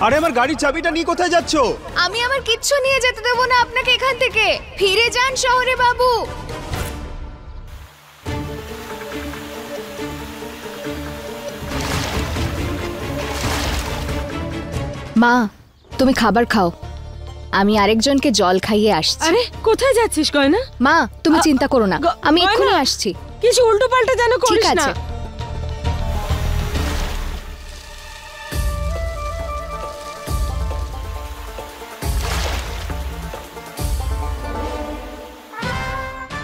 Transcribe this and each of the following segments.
আরে আমার গাড়ির চাবিটা নিয়ে কোথায় যাচ্ছো? আমি আমার কিচ্ছু নিয়ে যেতে দেবো না আপনাকে এখান থেকে। ফিরে যান শহরে বাবু। মা, তুমি খাবার খাও, আমি আরেকজনকে জল খাইয়ে আসছি। আরে কোথায় যাচ্ছিস গয়না? মা তুমি চিন্তা করো না, আমি এক্ষুনি আসছি। কিছু উল্টো পাল্টা যেন করিস না।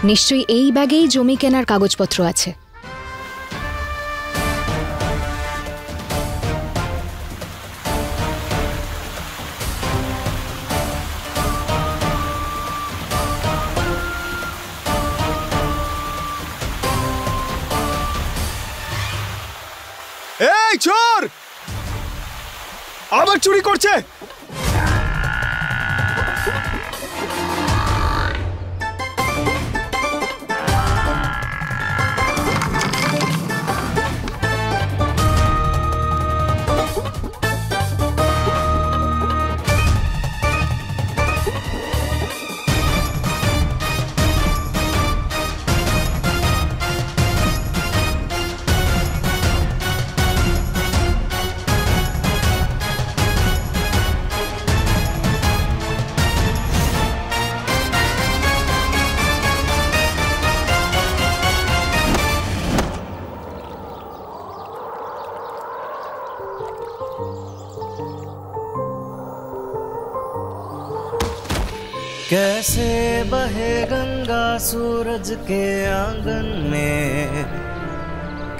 নিশ্চয়ই এই ব্যাগেই জমি কেনার কাগজপত্র আছে। এই চোর আবার চুরি করছে। कैसे बहे गंगा सूरज के आंगन में,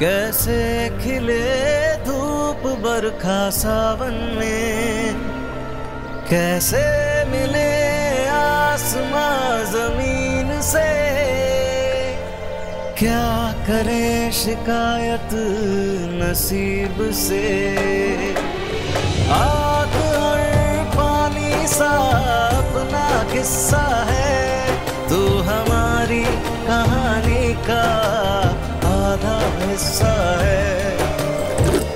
कैसे खिले धूप बरखा सावन में, कैसे मिले आसमां जमीन से, क्या करे शिकायत नसीब से। आग और पानी सा अपना किस्सा है, तू हमारी कहानी का आधा हिस्सा है।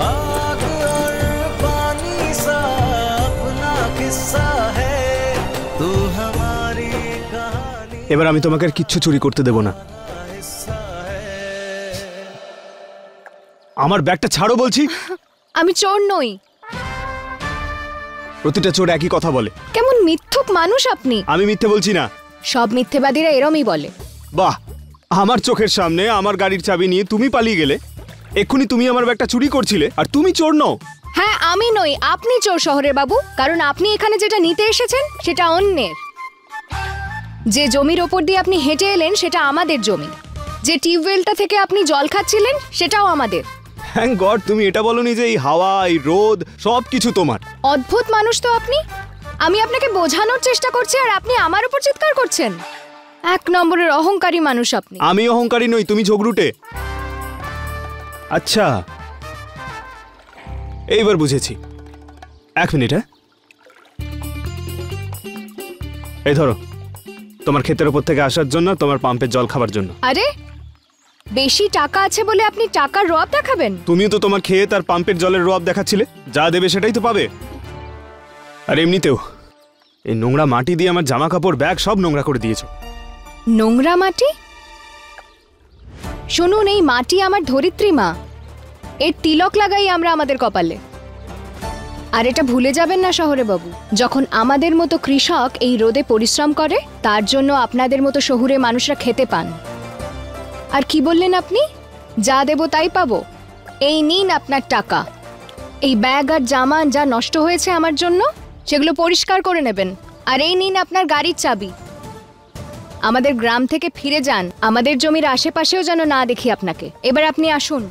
आग और पानी सा अपना किस्सा है, तू हमारी कहानी। এবার আমি তোমাকে আর কিচ্ছু চুরি করতে দেব না। আমার ব্যাগটা ছাড়ো বলছি। আমি চোর নই। প্রতিটা চোর একই কথা বলে। কেমন মিথ্যুক মানুষ আপনি। আমি মিথ্যে বলছি না। সব মিথ্যেবাদীরা এরমই বলে। বাহ, আমার চোখের সামনে আমার গাড়ির চাবি নিয়ে তুমি পালিয়ে গেলে। এক্ষুনি তুমি আমার ব্যাগটা চুরি করছিলে, আর তুমি চোর নও। হ্যাঁ আমি নই, আপনি চোর শহরের বাবু। কারণ আপনি এখানে যেটা নিতে এসেছেন সেটা অন্যের। যে জমির ওপর দিয়ে আপনি হেঁটে এলেন সেটা আমাদের জমি। যে টিউবওয়েলটা থেকে আপনি জল খাচ্ছিলেন সেটাও আমাদের। থ্যাংক গড তুমি এটা বলনি যে এই হাওয়া, এই রোদ সবকিছু তোমার। অদ্ভুত মানুষ তো আপনি। আমি আপনাকে বোঝানোর চেষ্টা করছি আর আপনি আমার উপর চিৎকার করছেন। এক নম্বরের অহংকারী মানুষ আপনি। আমি অহংকারী নই, তুমি ঝগড়ুটে। আচ্ছা এইবার বুঝেছি। এক মিনিট। হ্যাঁ এই ধরো, তোমার ক্ষেতের ওপর থেকে আসার জন্য, তোমার পাম্পের জল খাবার জন্য। আরে বেশি টাকা আছে বলে আপনি টাকার রব দেখাবেন? তুমিও তো তোমার ক্ষেত আর পাম্পের জলের রব দেখাচ্ছিলে। যা দেবে সেটাই তো পাবে। আর এমনিতেও এই নোংরা মাটি দিয়ে আমার জামা কাপড়, ব্যাগ সব নোংরা করে দিয়েছো। নোংরা মাটি? শুনুন, এই মাটি আমার ধরিত্রী মা। এর তিলক লাগাই আমরা আমাদের কপালে। আর এটা ভুলে যাবেন না শহরে বাবু, যখন আমাদের মতো কৃষক এই রোদে পরিশ্রম করে, তার জন্য আপনাদের মতো শহুরে মানুষরা খেতে পান। আর কি বললেন আপনি? যা দেব তাই পাবো? এই নিন আপনার টাকা। এই ব্যাগ আর জামা যা নষ্ট হয়েছে আমার জন্য, সেগুলো পরিষ্কার করে নেবেন। আর এই নিন আপনার গাড়ির চাবি। আমাদের গ্রাম থেকে ফিরে যান, আমাদের জমির আশেপাশেও যেন না দেখি আপনাকে। এবার আপনি আসুন।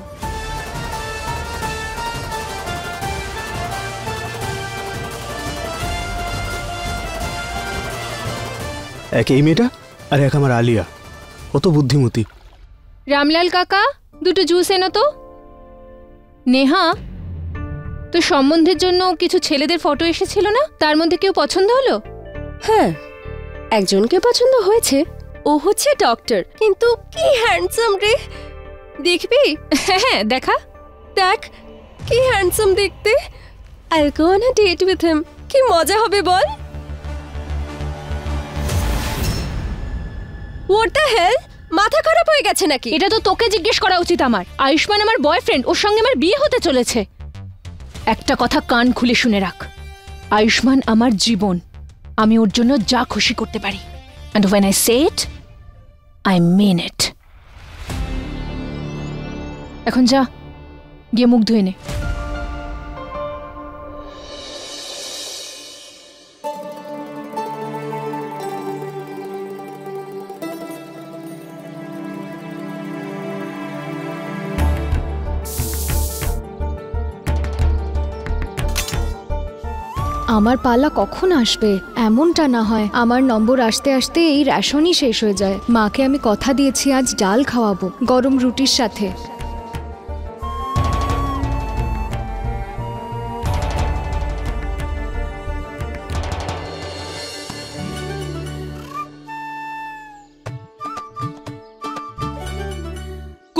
এক এই মেয়েটা আর এক আমার আলিয়া, কত বুদ্ধিমতী। রামলাল কাকা, দুটো জুস এনো তো। নেহা, তো সম্বন্ধের জন্য কিছু ছেলেদের ফটো এসেছিল না? তার মধ্যে কেউ পছন্দ হলো? হ্যাঁ, একজনকে পছন্দ হয়েছে। ও হচ্ছে ডক্টর, কিন্তু কি হ্যান্ডসাম রে। দেখবি? হ্যাঁ দেখা। দেখ কি হ্যান্ডসাম দেখতে। I'll go on a date with him. কি মজা হবে বল? What the hell? মাথা খারাপ হয়ে গেছে নাকি? এটা তো তোকে জিজ্ঞেস করা উচিত আমার। আয়ুষ্মান আমার বয়ফ্রেন্ড, ওর সঙ্গে আমার বিয়ে হতে চলেছে। একটা কথা কান খুলে শুনে রাখ, আয়ুষ্মান আমার জীবন, আমি ওর জন্য যা খুশি করতে পারি। And when I say it, I mean it. এখন যা, গিয়ে মুখ ধুয়ে নে। আমার পালা কখন আসবে? এমনটা না হয় আমার নম্বর আসতে আসতে এই রেশনই শেষ হয়ে যায়। মাকে আমি কথা দিয়েছি আজ ডাল খাওয়াবো গরম রুটির সাথে।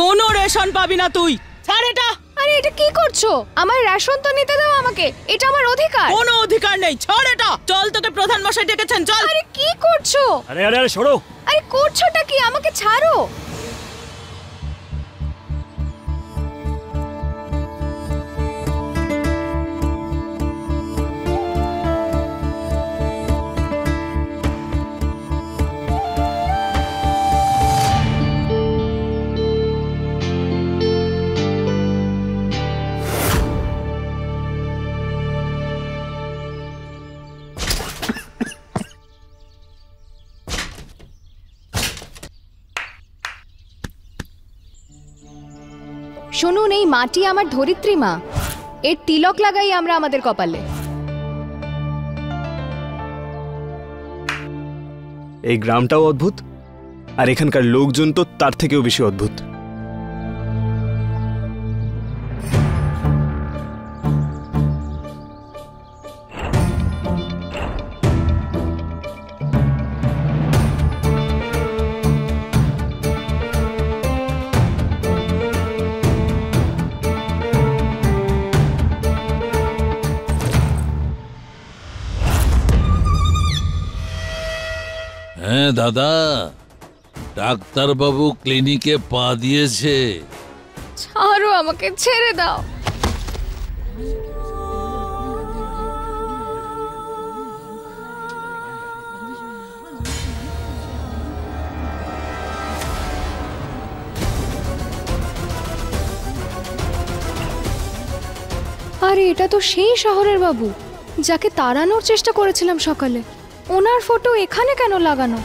কোনো রেশন পাবি না তুই, ছাড় এটা। আরে এটা কি করছো? আমার রেশন তো নিতে দাও আমাকে, এটা আমার অধিকার। কোনো অধিকার নেই, ছাড় এটা। চল, তোকে প্রধান মশাই ডেকেছেন, চল। আরে কি করছো? আরে আরে আরে সরো। আরে করছোটা কি? আমাকে ছাড়ো। শুনুন, এই মাটি আমার ধরিত্রী মা, এর তিলক লাগাই আমরা আমাদের কপালে। এই গ্রামটাও অদ্ভুত, আর এখানকার লোকজন তো তার থেকেও বেশি অদ্ভুত। হ্যাঁ দাদা, ডাক্তারবাবু ক্লিনিকে পা দিয়েছে। ছাড়ো আমাকে, ছেড়ে দাও। আরে এটা তো সেই শহরের বাবু যাকে তাড়ানোর চেষ্টা করেছিলাম সকালে। ওনার ফটো এখানে কেন লাগানো?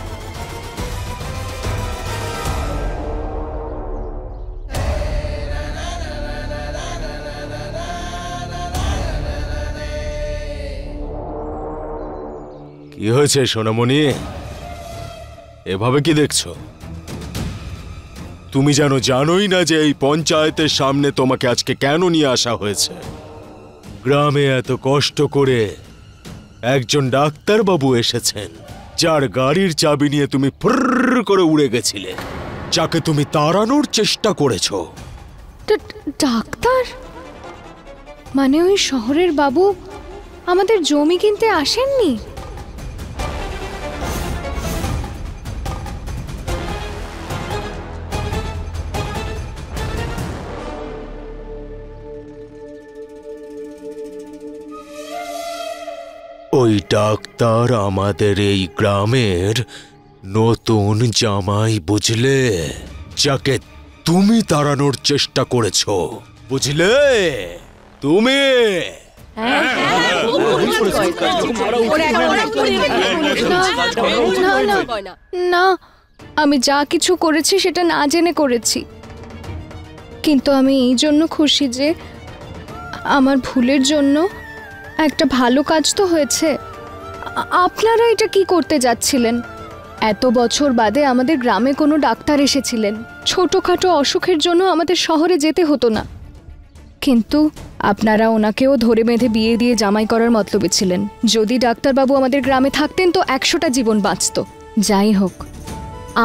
কি হয়েছে সোনামণি? এভাবে কি দেখছো? তুমি যেন জানোই না যে এই পঞ্চায়েতের সামনে তোমাকে আজকে কেন নিয়ে আসা হয়েছে। গ্রামে এত কষ্ট করে একজন ডাক্তারবাবু এসেছেন, যার গাড়ির চাবি নিয়ে তুমি ফুর করে উড়ে গেছিলে, যাকে তুমি তাড়ানোর চেষ্টা করেছো। ডাক্তার মানে ওই শহরের বাবু আমাদের জমি কিনতে আসেননি? ওই ডাক্তার আমাদের এই গ্রামের নতুন জামাই, বুঝলে, যাকে তুমি তাড়ানোর চেষ্টা করেছো, বুঝলে তুমি। না, আমি যা কিছু করেছি সেটা না জেনে করেছি, কিন্তু আমি এই জন্য খুশি যে আমার ভুলের জন্য একটা ভালো কাজ তো হয়েছে। আপনারা এটা কি করতে যাচ্ছিলেন? এত বছর বাদে আমাদের গ্রামে কোনো ডাক্তার এসেছিলেন, ছোটখাটো অসুখের জন্য আমাদের শহরে যেতে হতো না, কিন্তু আপনারা ওনাকেও ধরে বেঁধে বিয়ে দিয়ে জামাই করার মতলবে ছিলেন। যদি ডাক্তারবাবু আমাদের গ্রামে থাকতেন তো 100টা জীবন বাঁচত। যাই হোক,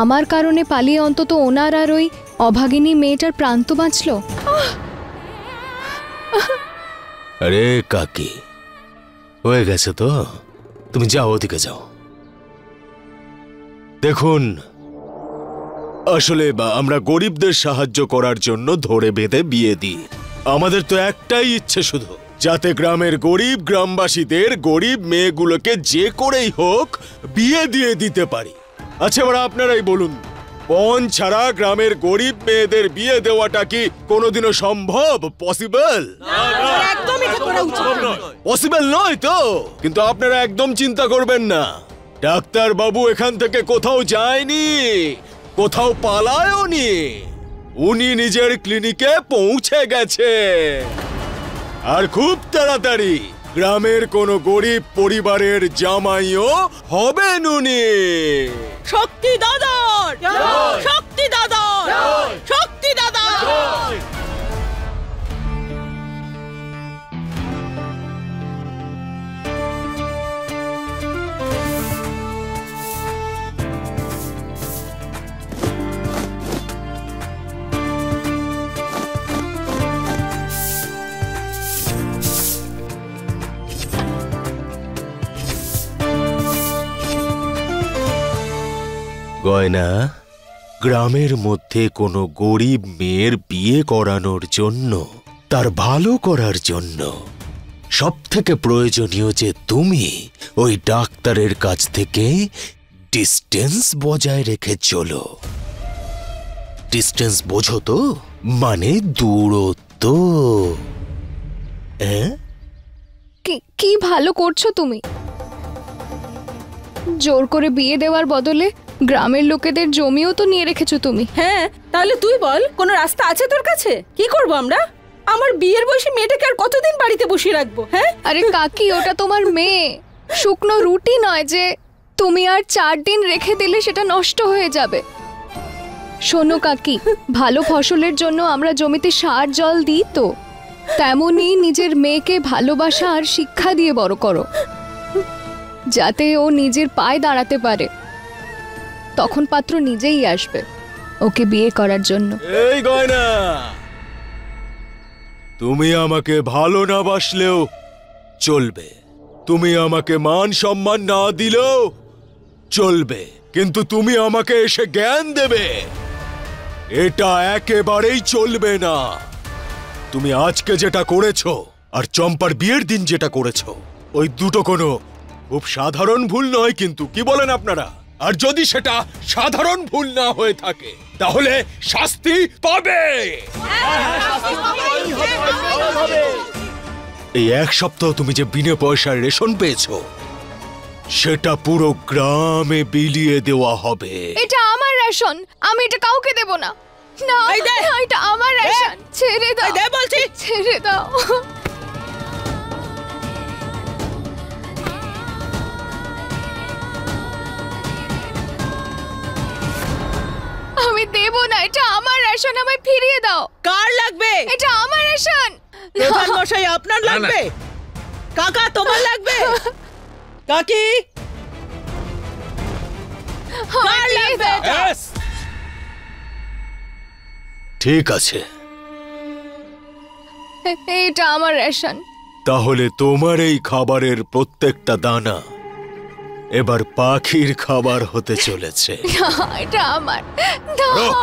আমার কারণে পালিয়ে অন্তত ওনার আর ওই অভাগিনী মেয়েটার প্রাণ তো বাঁচল। আরে কাকি, হয়ে গেছে তো, তুমি যাও, ওদিকে যাও। দেখুন, আসলে আমরা গরিবদের সাহায্য করার জন্য ধরে বেঁধে বিয়ে দিই। আমাদের তো একটাই ইচ্ছে শুধু, যাতে গ্রামের গরিব গ্রামবাসীদের গরিব মেয়েগুলোকে যে করেই হোক বিয়ে দিয়ে দিতে পারি। আচ্ছা, এবার আপনারাই বলুন, পণ ছাড়া গ্রামের গরিব মেয়েদের বিয়ে দেওয়াটা কি কোনোদিনও সম্ভব? পসিবল? পসিবল নয় তো। কিন্তু আপনারা একদম চিন্তা করবেন না, ডাক্তার বাবু এখান থেকে কোথাও যায়নি, কোথাও পালায়নি। উনি নিজের ক্লিনিকে পৌঁছে গেছে, আর খুব তাড়াতাড়ি গ্রামের কোনো গরিব পরিবারের জামাইও হবেন উনি। শক্তি দাদা, শক্তি দাদা, শক্তি দাদা। গয়না, গ্রামের মধ্যে কোনো গরিব মেয়ের বিয়ে করানোর জন্য, তার ভালো করার জন্য সবথেকে প্রয়োজনীয় যে তুমি ওই ডাক্তারের কাছ থেকে ডিস্টেন্স বজায় রেখে চলো। ডিস্টেন্স বোঝো তো? মানে দূরত্ব। কি ভালো করছো তুমি? জোর করে বিয়ে দেওয়ার বদলে গ্রামের লোকেদের জমিও তো নিয়ে রেখেছো তুমি। হ্যাঁ, তাহলে তুই বল, কোনো রাস্তা আছে তোর কাছে? কি করব আমরা? আমার বিয়ের বয়সী মেয়েটাকে আর কতদিন বাড়িতে বসিয়ে রাখবো? হ্যাঁ, আরে কাকি, ওটা তোমার মেয়ে, শুকনো রুটি নয় যে তুমি আর 4 দিন রেখে দিলে সেটা নষ্ট হয়ে যাবে। শোনো কাকি, ভালো ফসলের জন্য আমরা জমিতে সার জল দিই তো, তেমনি নিজের মেয়েকে ভালোবাসা আর শিক্ষা দিয়ে বড় করো, যাতে ও নিজের পায়ে দাঁড়াতে পারে। তখন পাত্র নিজেই আসবে ওকে বিয়ে করার জন্য। এই গয়না, তুমি আমাকে ভালো না বাসলেও চলবে, তুমি আমাকে মান সম্মান না দিলেও চলবে, কিন্তু তুমি আমাকে এসে জ্ঞান দেবে এটা একেবারেই চলবে না। তুমি আজকে যেটা করেছো আর চম্পার বিয়ের দিন যেটা করেছো, ওই দুটো কোনো খুব সাধারণ ভুল নয়, কিন্তু কি বলেন আপনারা? আর যদি সেটা সাধারণ ভুল না হয়ে থাকে তাহলে শাস্তি পাবে। এই 1 সপ্তাহ তুমি যে বিনা পয়সার রেশন পেয়েছো, সেটা পুরো গ্রামে বিলিয়ে দেওয়া হবে। এটা আমার রেশন, আমি এটা কাউকে দেব না। না, এটা আমার রেশন, ছেড়ে দাও। দে বলছি, ছেড়ে দাও। আমি দেব না, এটা আমার রেশন, আমায় ফিরিয়ে দাও। কার লাগবে? এটা আমার রেশন। প্রধান মশাই, আপনার লাগবে? কাকা, তোমার লাগবে? কাকি, কার লাগবে? ঠিক আছে, এটা আমার রেশন। তাহলে তোমার এই খাবারের প্রত্যেকটা দানা এবার পাখির খাবার হতে চলেছে। এটা আমার, দাও।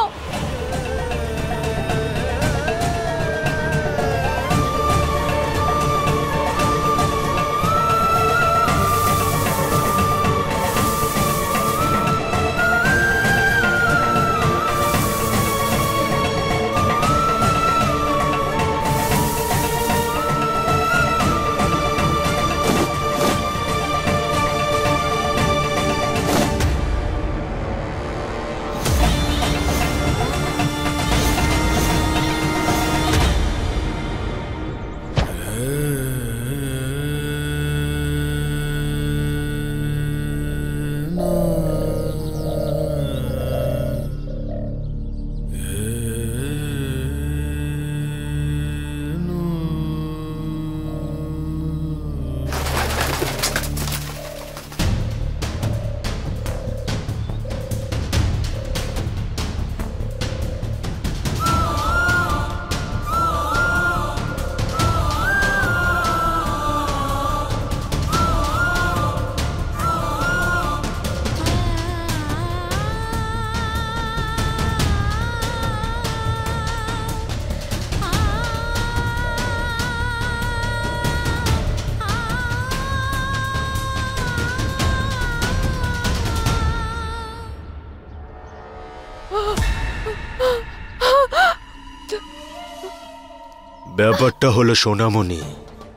ব্যাপারটা হলো সোনামণি,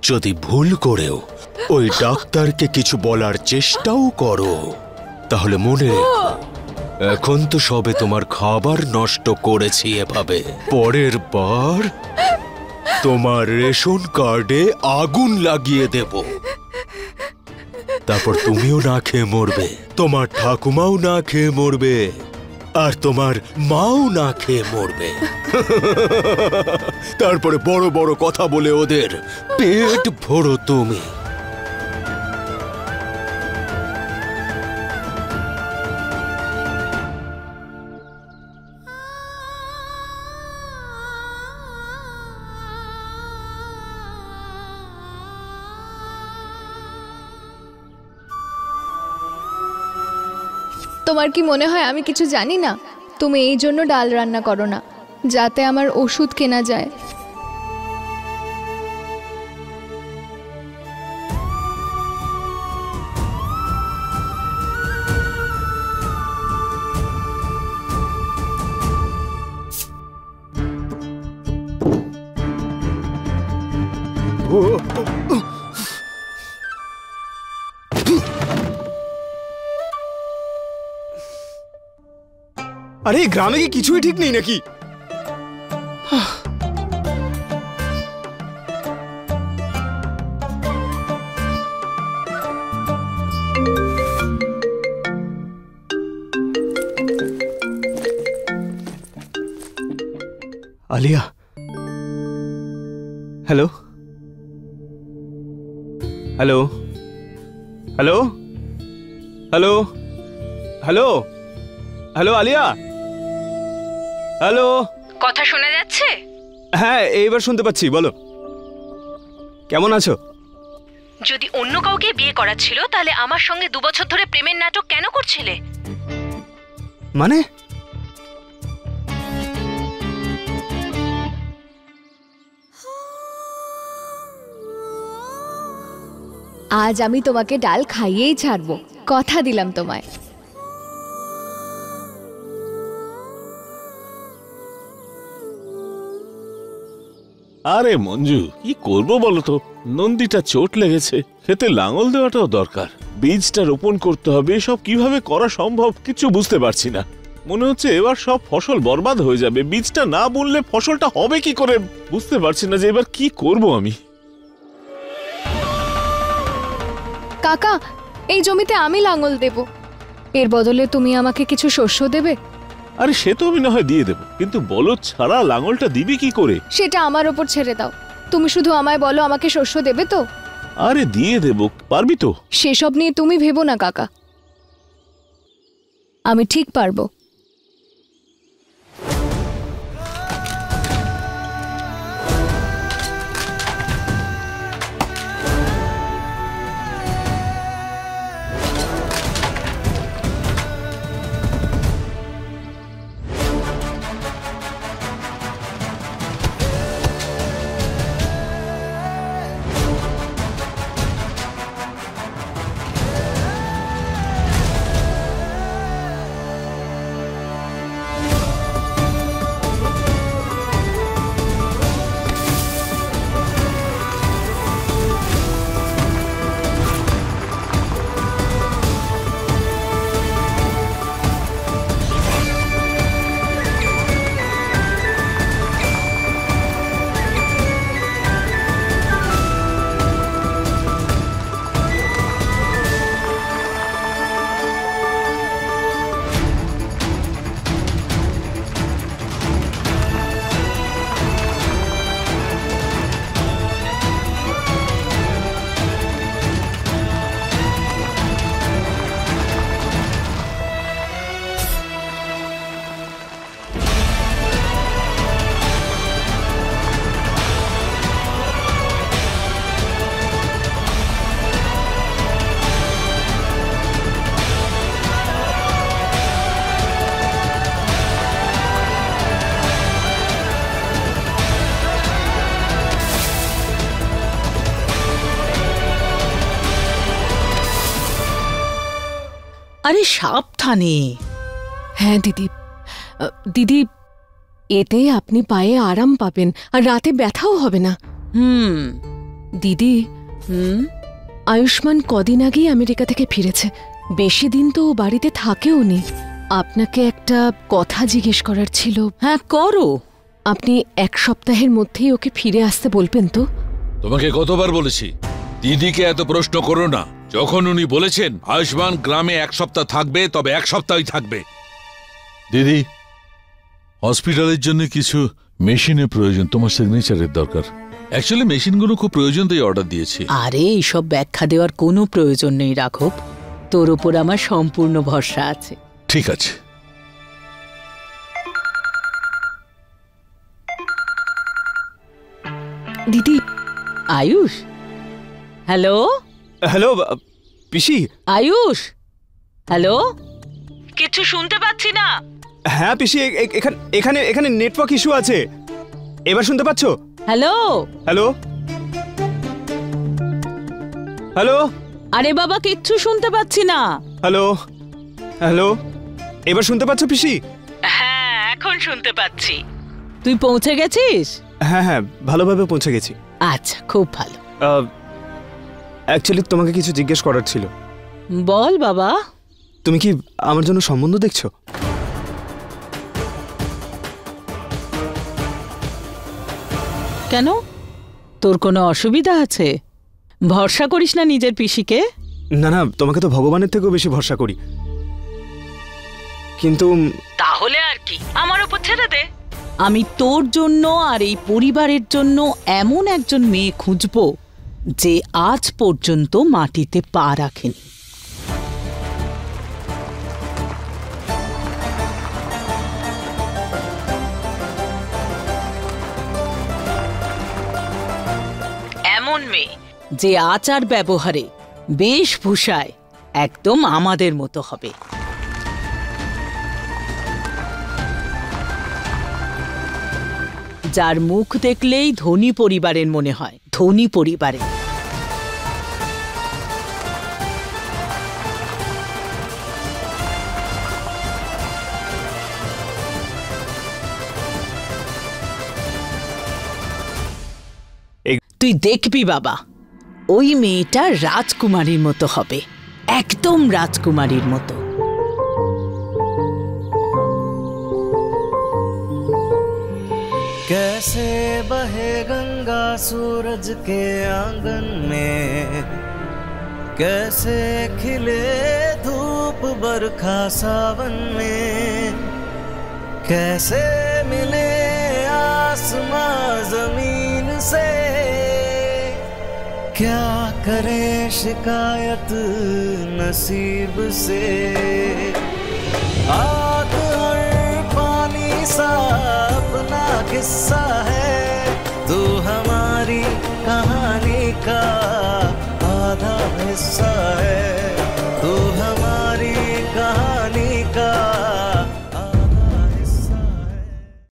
যদি ভুল করেও ওই ডাক্তারকে কিছু বলার চেষ্টাও করো তাহলে মনে রেখো, এখন তো সবে তোমার খাবার নষ্ট করেছি এভাবে, পরের বার তোমার রেশন কার্ডে আগুন লাগিয়ে দেব, তারপর তুমিও না খেয়ে মরবে, তোমার ঠাকুমাও না খেয়ে মরবে, আর তোমার মাও না খেয়ে মরবে। তারপরে বড় বড় কথা বলে ওদের পেট ভরো তুমি। তোমার কি মনে হয় আমি কিছু জানি না? তুমি এই জন্য ডাল রান্না করো না, যাতে আমার ওষুধ কেনা যায়। আরে এই গ্রামে কি কিছুই ঠিক নেই নাকি? Alia, hello hello hello hello hello hello Alia, hello, কথা শোনা যাচ্ছে? হ্যাঁ এইবার শুনতে পাচ্ছি, বলো কেমন আছো? যদি অন্য কাউকে বিয়ে করা ছিল তাহলে আমার সঙ্গে 2 বছর ধরে প্রেমের নাটক কেন করছিলে? মানে আজ আমি তোমাকে ডাল খাইয়েই ছাড়বো, কথা দিলাম তোমায়। আরে মঞ্জু, কি করবো বলো তো, নন্দীটা চোট লেগেছে, খেতে লাঙল দেওয়াটাও দরকার, বীজটা রোপণ করতে হবে, সব কিভাবে করা সম্ভব কিছু বুঝতে পারছি না। মনে হচ্ছে এবার সব ফসল বরবাদ হয়ে যাবে, বীজটা না বুনলে ফসলটা হবে কি করে বুঝতে পারছি না যে এবার কি করব আমি। কাকা, এই জমিতে আমি লাঙল দেব, এর বদলে তুমি আমাকে কিছু শস্য দেবে। আরে সে তো আমি না হয় দিয়ে দেবো, কিন্তু বলদ ছাড়া লাঙলটা দিবি কি করে? সেটা আমার ওপর ছেড়ে দাও, তুমি শুধু আমায় বলো আমাকে শস্য দেবে তো। আরে দিয়ে দেবো, পারবি তো? সেসব নিয়ে তুমি ভেবো না কাকা, আমি ঠিক পারবো। আরে সাবধানে। হ্যাঁ দিদি, দিদি এতে আপনি পায়ে আরাম পাবেন আর রাতে ব্যথাও হবে না। দিদি, আয়ুষ্মান কদিন আগেই আমেরিকা থেকে ফিরেছে, বেশি দিন তো ও বাড়িতে থাকেও নি। আপনাকে একটা কথা জিজ্ঞেস করার ছিল। হ্যাঁ করো। আপনি 1 সপ্তাহের মধ্যেই ওকে ফিরে আসতে বলবেন তো? তোমাকে কতবার বলেছি দিদিকে এত প্রশ্ন করো না। যখন উনি বলেছেন আয়ুষ্মান গ্রামে 1 সপ্তাহ থাকবে, তবে 1 সপ্তাহই থাকবে। দিদি, হসপিটালের জন্য কিছু মেশিনের প্রয়োজন, তোমার সিগনেচারের দরকার। অ্যাকচুয়ালি মেশিনগুলো খুব প্রয়োজন, তাই অর্ডার দিয়েছি। আরে এইসব ব্যাখ্যা দেওয়ার কোনো প্রয়োজন নেই রাঘব, তোর উপর আমার সম্পূর্ণ ভরসা আছে। ঠিক আছে। দিদি। আয়ুষ, হ্যালো। হ্যালো পিসি। আয়ুষ, হ্যালো। কিছু শুনতে পাচ্ছি না। হ্যাঁ পিসি, এখানে এখানে নেটওয়ার্ক ইস্যু আছে। এবার শুনতে পাচ্ছো? Hello hello hello. আরে বাবা, কিচ্ছু শুনতে পাচ্ছি না। Hello hello. এবার শুনতে পাচ্ছো পিসি? হ্যাঁ, এখন শুনতে পাচ্ছি। তুই পৌঁছে গেছিস? হ্যাঁ হ্যাঁ, ভালোভাবে পৌঁছে গেছি। আচ্ছা, খুব ভালো। অ্যাকচুয়ালি তোমাকে কিছু জিজ্ঞেস করার ছিল। বল বাবা। তুমি কি আমার জন্য সম্বন্ধ দেখছো? কেন, তোর কোনো অসুবিধা আছে? ভরসা করিস না নিজের পিসিকে? না না, তোমাকে তো ভগবানের থেকেও বেশি ভরসা করি, কিন্তু তাহলে আর কি, আমার উপর ছেড়ে দে। আমি তোর জন্য আর এই পরিবারের জন্য এমন একজন মেয়ে খুঁজবো যে আজ পর্যন্ত মাটিতে পা রাখেনি। এমন মেয়ে যে আচার ব্যবহারে, বেশভূষায় একদম আমাদের মতো হবে। যার মুখ দেখলেই ধনী পরিবারের মনে হয়, ধনী পরিবারে। তুই দেখবি বাবা, ওই মেয়েটা রাজকুমারীর মতো হবে, একদম রাজকুমারীর মতো। कैसे बहे गंगा सूरज के आंगन में, कैसे खिले धूप बरखा सावन में, कैसे मिले आसमां जमीन से, क्या करे शिकायत नसीब से। आग और पानी सा अपना किस्सा है, तू हमारी कहानी का आधा हिस्सा